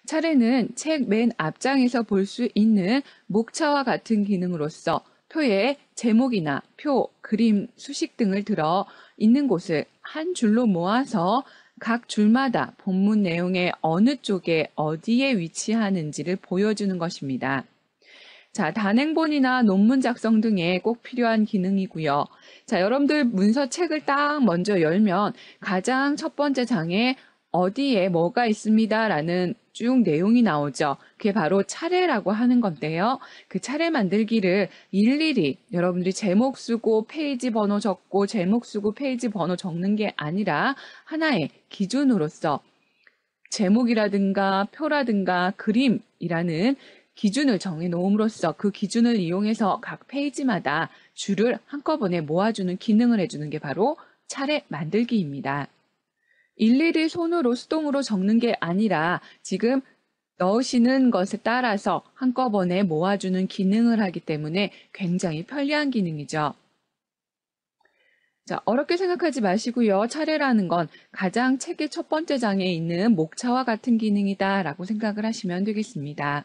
차례는 책 맨 앞장에서 볼 수 있는 목차와 같은 기능으로서 표에 제목이나 표, 그림, 수식 등을 들어 있는 곳을 한 줄로 모아서 각 줄마다 본문 내용의 어느 쪽에 어디에 위치하는지를 보여주는 것입니다. 자, 단행본이나 논문 작성 등에 꼭 필요한 기능이고요. 자, 여러분들 문서 책을 딱 먼저 열면 가장 첫 번째 장에 어디에 뭐가 있습니다 라는 쭉 내용이 나오죠. 그게 바로 차례라고 하는 건데요. 그 차례 만들기를 일일이 여러분들이 제목 쓰고 페이지 번호 적고 제목 쓰고 페이지 번호 적는 게 아니라 하나의 기준으로서 제목이라든가 표라든가 그림이라는 기준을 정해놓음으로써 그 기준을 이용해서 각 페이지마다 줄을 한꺼번에 모아주는 기능을 해주는 게 바로 차례 만들기입니다. 일일이 손으로 수동으로 적는 게 아니라 지금 넣으시는 것에 따라서 한꺼번에 모아주는 기능을 하기 때문에 굉장히 편리한 기능이죠. 자, 어렵게 생각하지 마시고요. 차례라는 건 가장 책의 첫 번째 장에 있는 목차와 같은 기능이다 라고 생각을 하시면 되겠습니다.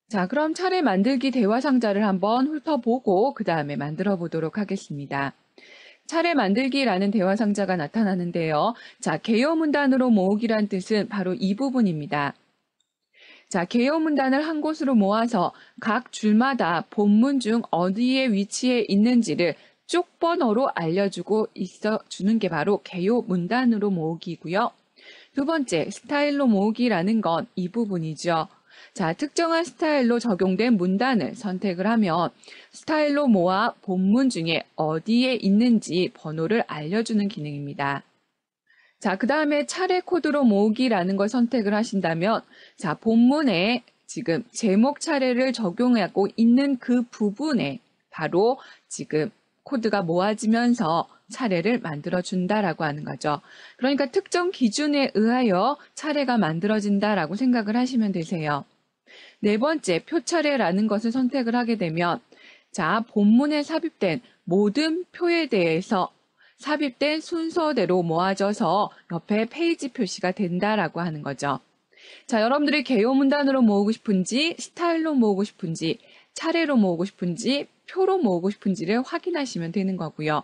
자, 그럼 차례 만들기 대화 상자를 한번 훑어보고 그 다음에 만들어 보도록 하겠습니다. 차례 만들기라는 대화 상자가 나타나는데요. 자, 개요 문단으로 모으기란 뜻은 바로 이 부분입니다. 자, 개요 문단을 한 곳으로 모아서 각 줄마다 본문 중 어디에 위치해 있는지를 쪽번호로 알려주고 있어주는 게 바로 개요 문단으로 모으기고요. 두 번째, 스타일로 모으기라는 건 이 부분이죠. 자, 특정한 스타일로 적용된 문단을 선택을 하면 스타일로 모아 본문 중에 어디에 있는지 번호를 알려주는 기능입니다. 자, 그 다음에 차례 코드로 모으기라는 걸 선택을 하신다면 자, 본문에 지금 제목 차례를 적용하고 있는 그 부분에 바로 지금 코드가 모아지면서 차례를 만들어준다라고 하는 거죠. 그러니까 특정 기준에 의하여 차례가 만들어진다라고 생각을 하시면 되세요. 네 번째, 표차례라는 것을 선택을 하게 되면 자, 본문에 삽입된 모든 표에 대해서 삽입된 순서대로 모아져서 옆에 페이지 표시가 된다라고 하는 거죠. 자, 여러분들이 개요 문단으로 모으고 싶은지, 스타일로 모으고 싶은지, 차례로 모으고 싶은지, 표로 모으고 싶은지를 확인하시면 되는 거고요.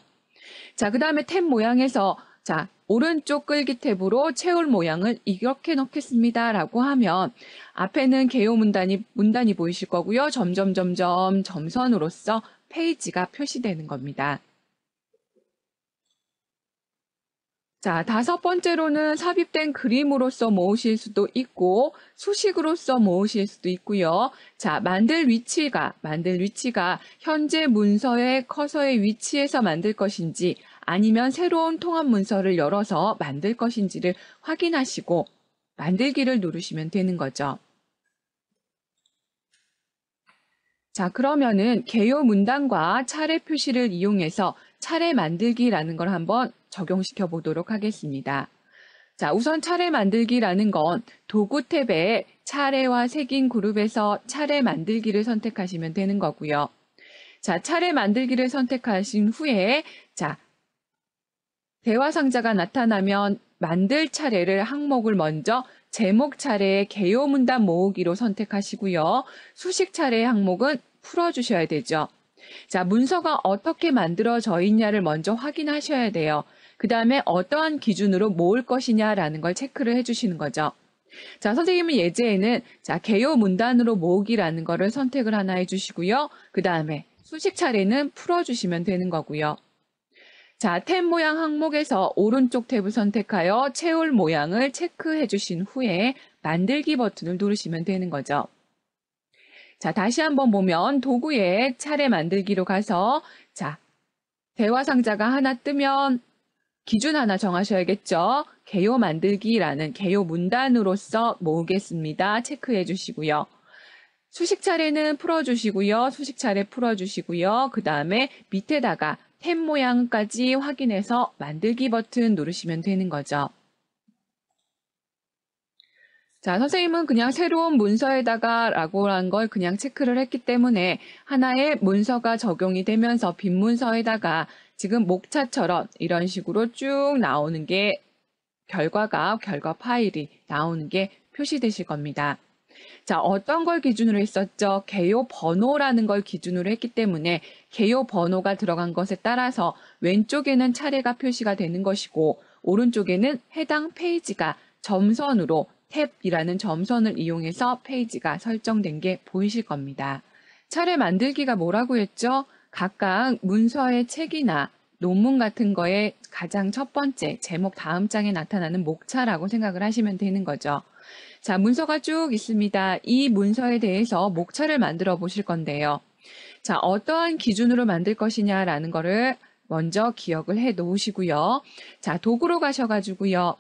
자, 그 다음에 탭 모양에서 자, 오른쪽 끌기 탭으로 채울 모양을 이렇게 넣겠습니다 라고 하면 앞에는 개요 문단이 보이실 거고요. 점점점점 점선으로써 페이지가 표시되는 겁니다. 자, 다섯 번째로는 삽입된 그림으로서 모으실 수도 있고 수식으로서 모으실 수도 있고요. 자, 만들 위치가 현재 문서의 커서의 위치에서 만들 것인지 아니면 새로운 통합 문서를 열어서 만들 것인지를 확인하시고 만들기를 누르시면 되는 거죠. 자, 그러면은 개요 문단과 차례 표시를 이용해서 차례 만들기라는 걸 한번 적용시켜 보도록 하겠습니다. 자, 우선 차례 만들기라는 건 도구 탭에 차례와 색인 그룹에서 차례 만들기를 선택하시면 되는 거고요. 자, 차례 만들기를 선택하신 후에 자, 대화 상자가 나타나면 만들 차례를 항목을 먼저 제목 차례의 개요 문단 모으기로 선택하시고요. 수식 차례의 항목은 풀어주셔야 되죠. 자, 문서가 어떻게 만들어져 있냐를 먼저 확인하셔야 돼요. 그 다음에 어떠한 기준으로 모을 것이냐라는 걸 체크를 해주시는 거죠. 자, 선생님은 예제에는 자, 개요 문단으로 모으기라는 거를 선택을 하나 해주시고요. 그 다음에 수식 차례는 풀어주시면 되는 거고요. 자, 탭 모양 항목에서 오른쪽 탭을 선택하여 채울 모양을 체크해 주신 후에 만들기 버튼을 누르시면 되는 거죠. 자, 다시 한번 보면 도구에 차례 만들기로 가서 자, 대화 상자가 하나 뜨면 기준 하나 정하셔야겠죠. 개요 만들기라는 개요 문단으로서 모으겠습니다. 체크해 주시고요. 수식 차례는 풀어주시고요. 수식 차례 풀어주시고요. 그 다음에 밑에다가 탭 모양까지 확인해서 만들기 버튼 누르시면 되는 거죠. 자, 선생님은 그냥 새로운 문서에다가 라고 한 걸 그냥 체크를 했기 때문에 하나의 문서가 적용이 되면서 빈 문서에다가 지금 목차처럼 이런 식으로 쭉 나오는 게 결과 파일이 나오는 게 표시되실 겁니다. 자, 어떤 걸 기준으로 했었죠? 개요 번호라는 걸 기준으로 했기 때문에 개요 번호가 들어간 것에 따라서 왼쪽에는 차례가 표시가 되는 것이고 오른쪽에는 해당 페이지가 점선으로 탭이라는 점선을 이용해서 페이지가 설정된 게 보이실 겁니다. 차례 만들기가 뭐라고 했죠? 각각 문서의 책이나 논문 같은 거에 가장 첫 번째 제목 다음 장에 나타나는 목차라고 생각을 하시면 되는 거죠. 자, 문서가 쭉 있습니다. 이 문서에 대해서 목차를 만들어 보실 건데요. 자, 어떠한 기준으로 만들 것이냐라는 거를 먼저 기억을 해 놓으시고요. 자, 도구로 가셔가지고요.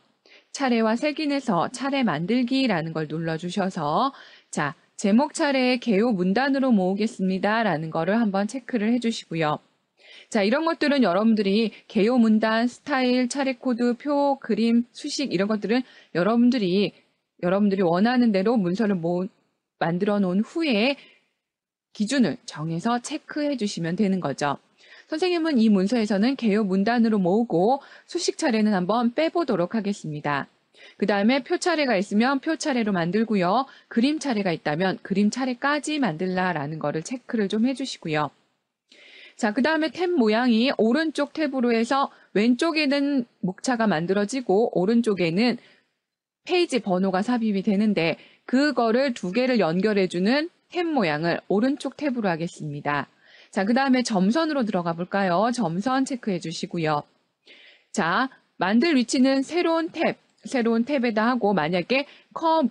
차례와 색인에서 차례 만들기라는 걸 눌러주셔서 자, 제목 차례의 개요 문단으로 모으겠습니다. 라는 거를 한번 체크를 해주시고요. 자, 이런 것들은 여러분들이 개요 문단, 스타일, 차례 코드, 표, 그림, 수식 이런 것들은 여러분들이 원하는 대로 문서를 만들어 놓은 후에 기준을 정해서 체크해 주시면 되는 거죠. 선생님은 이 문서에서는 개요 문단으로 모으고 수식 차례는 한번 빼보도록 하겠습니다. 그 다음에 표 차례가 있으면 표 차례로 만들고요. 그림 차례가 있다면 그림 차례까지 만들라라는 거를 체크를 좀 해주시고요. 자, 그 다음에 탭 모양이 오른쪽 탭으로 해서 왼쪽에는 목차가 만들어지고 오른쪽에는 페이지 번호가 삽입이 되는데 그거를 두 개를 연결해주는 탭 모양을 오른쪽 탭으로 하겠습니다. 자, 그 다음에 점선으로 들어가 볼까요? 점선 체크해 주시고요. 자, 만들 위치는 새로운 탭에다 하고 만약에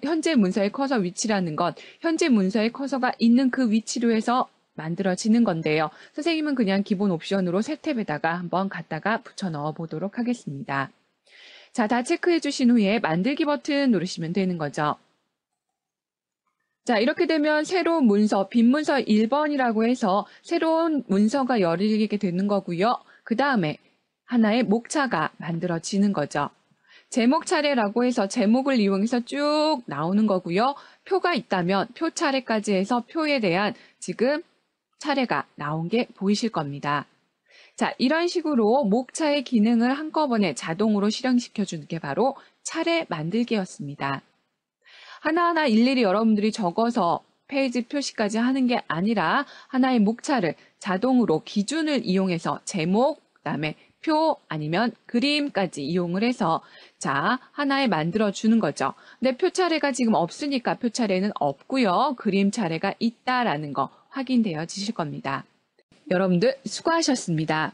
현재 문서의 커서 위치라는 건 현재 문서의 커서가 있는 그 위치로 해서 만들어지는 건데요. 선생님은 그냥 기본 옵션으로 새 탭에다가 한번 갖다가 붙여 넣어 보도록 하겠습니다. 자, 다 체크해 주신 후에 만들기 버튼 누르시면 되는 거죠. 자, 이렇게 되면 새로운 문서, 빈 문서 1번이라고 해서 새로운 문서가 열리게 되는 거고요. 그 다음에 하나의 목차가 만들어지는 거죠. 제목 차례라고 해서 제목을 이용해서 쭉 나오는 거고요. 표가 있다면 표 차례까지 해서 표에 대한 지금 차례가 나온 게 보이실 겁니다. 자, 이런 식으로 목차의 기능을 한꺼번에 자동으로 실행시켜주는 게 바로 차례 만들기였습니다. 하나하나 일일이 여러분들이 적어서 페이지 표시까지 하는 게 아니라 하나의 목차를 자동으로 기준을 이용해서 제목, 그다음에 표 아니면 그림까지 이용을 해서 자, 하나에 만들어주는 거죠. 근데 표 차례가 지금 없으니까 표 차례는 없고요. 그림 차례가 있다라는 거 확인되어지실 겁니다. 여러분들 수고하셨습니다.